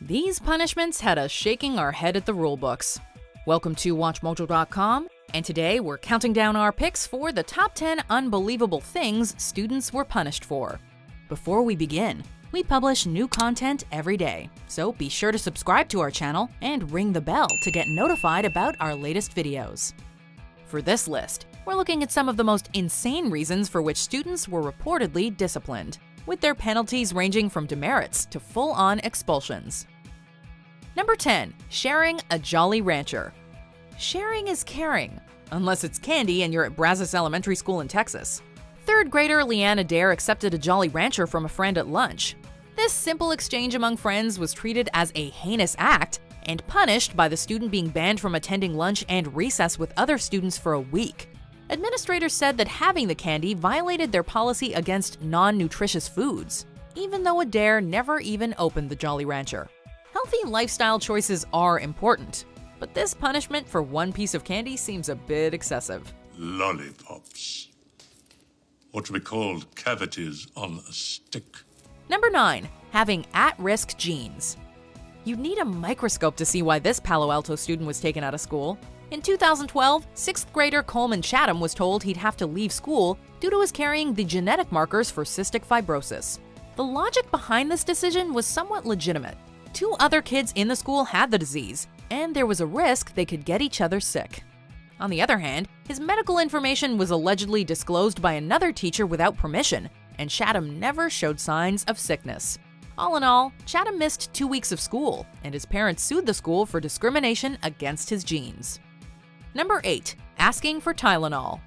These punishments had us shaking our head at the rulebooks. Welcome to WatchMojo.com, and today we're counting down our picks for the top 10 unbelievable things students were punished for. Before we begin, we publish new content every day, so be sure to subscribe to our channel and ring the bell to get notified about our latest videos. For this list, we're looking at some of the most insane reasons for which students were reportedly disciplined, with their penalties ranging from demerits to full-on expulsions. Number 10. Sharing a Jolly Rancher. Sharing is caring, unless it's candy and you're at Brazos Elementary School in Texas. Third grader Leanne accepted a Jolly Rancher from a friend at lunch. This simple exchange among friends was treated as a heinous act and punished by the student being banned from attending lunch and recess with other students for a week. Administrators said that having the candy violated their policy against non-nutritious foods, even though Adair never even opened the Jolly Rancher. Healthy lifestyle choices are important, but this punishment for one piece of candy seems a bit excessive. Lollipops. What should be called cavities on a stick. Number 9. Having at-risk genes. You'd need a microscope to see why this Palo Alto student was taken out of school. In 2012, 6th grader Coleman Chatham was told he'd have to leave school due to his carrying the genetic markers for cystic fibrosis. The logic behind this decision was somewhat legitimate. 2 other kids in the school had the disease, and there was a risk they could get each other sick. On the other hand, his medical information was allegedly disclosed by another teacher without permission, and Chatham never showed signs of sickness. All in all, Chatham missed 2 weeks of school, and his parents sued the school for discrimination against his genes. Number 8. Asking for Tylenol.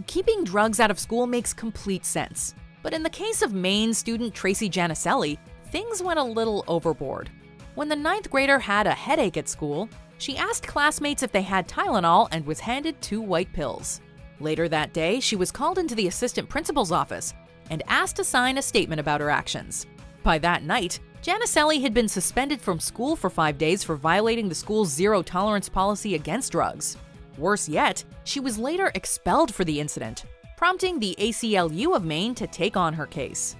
Keeping drugs out of school makes complete sense, but in the case of Maine student Tracy Janicelli, things went a little overboard. When the 9th grader had a headache at school, she asked classmates if they had Tylenol and was handed 2 white pills. Later that day, she was called into the assistant principal's office and asked to sign a statement about her actions. By that night, Janicelli had been suspended from school for 5 days for violating the school's zero-tolerance policy against drugs. Worse yet, she was later expelled for the incident, prompting the ACLU of Maine to take on her case.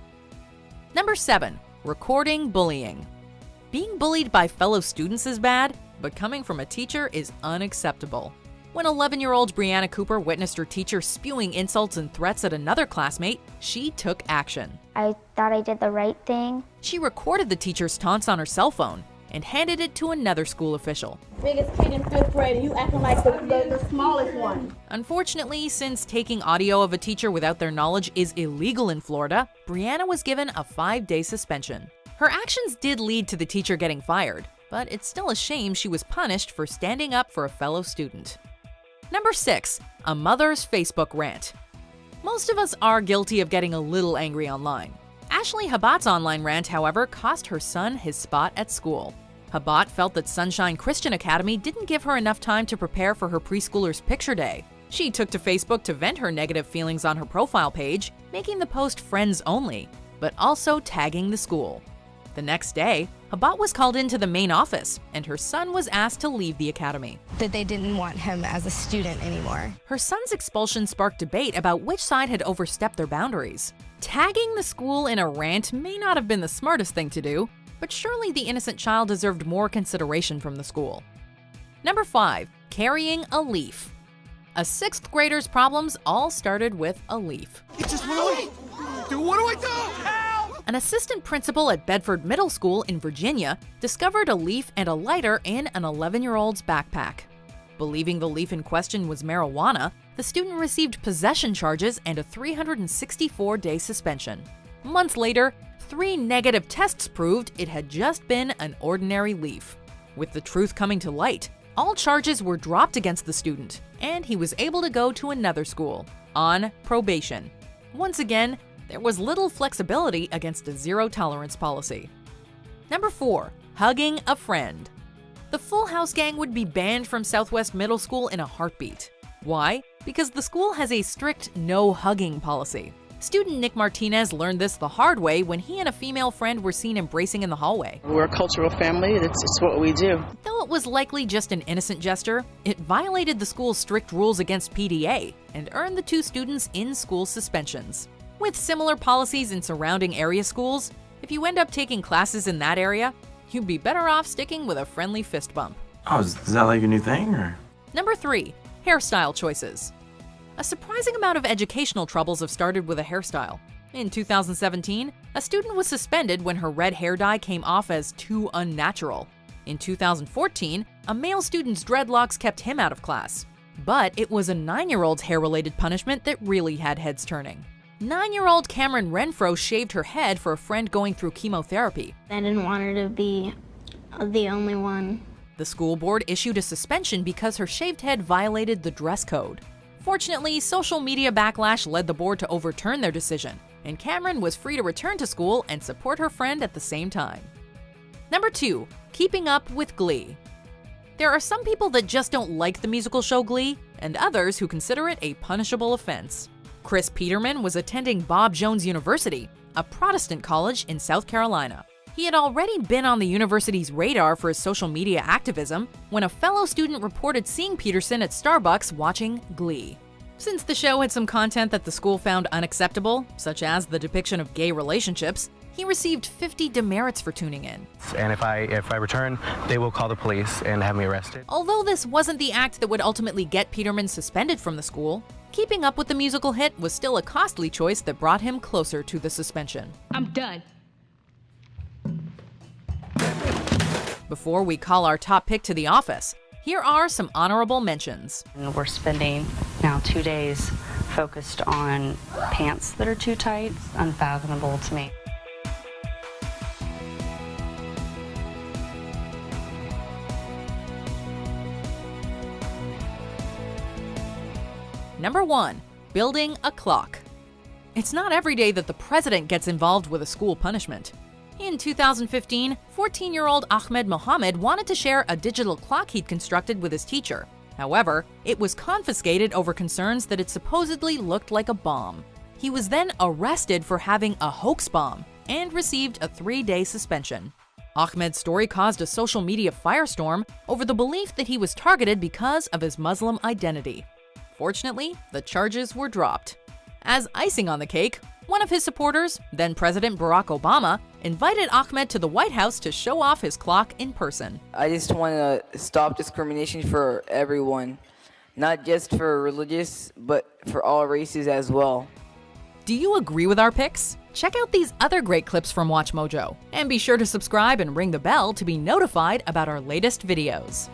Number 7. Recording bullying. Being bullied by fellow students is bad, but coming from a teacher is unacceptable. When 11-year-old Brianna Cooper witnessed her teacher spewing insults and threats at another classmate, she took action. I thought I did the right thing. She recorded the teacher's taunts on her cell phone and handed it to another school official. Biggest kid in 5th grade, and you acting like the smallest one. Unfortunately, since taking audio of a teacher without their knowledge is illegal in Florida, Brianna was given a 5-day suspension. Her actions did lead to the teacher getting fired, but it's still a shame she was punished for standing up for a fellow student. Number 6. A mother's Facebook rant. Most of us are guilty of getting a little angry online. Ashley Habat's online rant, however, cost her son his spot at school. Habat felt that Sunshine Christian Academy didn't give her enough time to prepare for her preschooler's picture day. She took to Facebook to vent her negative feelings on her profile page, making the post friends only, but also tagging the school. The next day, Habat was called into the main office, and her son was asked to leave the academy. That they didn't want him as a student anymore. Her son's expulsion sparked debate about which side had overstepped their boundaries. Tagging the school in a rant may not have been the smartest thing to do, but surely the innocent child deserved more consideration from the school. Number 5. Carrying a leaf. A 6th grader's problems all started with a leaf. It just went away. Dude, what do I do? Help! An assistant principal at Bedford Middle School in Virginia discovered a leaf and a lighter in an 11-year-old's backpack. Believing the leaf in question was marijuana, the student received possession charges and a 364-day suspension. Months later, 3 negative tests proved it had just been an ordinary leaf. With the truth coming to light, all charges were dropped against the student, and he was able to go to another school, on probation. Once again, there was little flexibility against a zero-tolerance policy. Number 4. Hugging a friend. The Full House gang would be banned from Southwest Middle School in a heartbeat. Why? Because the school has a strict no-hugging policy. Student Nick Martinez learned this the hard way when he and a female friend were seen embracing in the hallway. We're a cultural family. It's what we do. Though it was likely just an innocent gesture, it violated the school's strict rules against PDA and earned the 2 students in-school suspensions. With similar policies in surrounding area schools, if you end up taking classes in that area, You'd be better off sticking with a friendly fist bump. Oh, is that like a new thing, or? Number 3. Hairstyle choices. A surprising amount of educational troubles have started with a hairstyle. In 2017, a student was suspended when her red hair dye came off as too unnatural. In 2014, a male student's dreadlocks kept him out of class. But it was a 9-year-old's hair-related punishment that really had heads turning. 9-year-old Cameron Renfro shaved her head for a friend going through chemotherapy. I didn't want her to be the only one. The school board issued a suspension because her shaved head violated the dress code. Fortunately, social media backlash led the board to overturn their decision, and Cameron was free to return to school and support her friend at the same time. Number 2. Keeping up with GLEE. There are some people that just don't like the musical show GLEE, and others who consider it a punishable offense. Chris Peterman was attending Bob Jones University, a Protestant college in South Carolina. He had already been on the university's radar for his social media activism when a fellow student reported seeing Peterson at Starbucks watching GLEE. Since the show had some content that the school found unacceptable, such as the depiction of gay relationships, he received 50 demerits for tuning in. And if I return, they will call the police and have me arrested. Although this wasn't the act that would ultimately get Peterman suspended from the school, keeping up with the musical hit was still a costly choice that brought him closer to the suspension. I'm done. Before we call our top pick to the office, here are some honorable mentions. We're spending now 2 days focused on pants that are too tight. It's unfathomable to me. Number 1. Building a clock. It's not every day that the president gets involved with a school punishment. In 2015, 14-year-old Ahmed Mohammed wanted to share a digital clock he'd constructed with his teacher. However, it was confiscated over concerns that it supposedly looked like a bomb. He was then arrested for having a hoax bomb and received a 3-day suspension. Ahmed's story caused a social media firestorm over the belief that he was targeted because of his Muslim identity. Fortunately, the charges were dropped. As icing on the cake, one of his supporters, then President Barack Obama, invited Ahmed to the White House to show off his clock in person. I just want to stop discrimination for everyone, not just for religious, but for all races as well. Do you agree with our picks? Check out these other great clips from WatchMojo, and be sure to subscribe and ring the bell to be notified about our latest videos.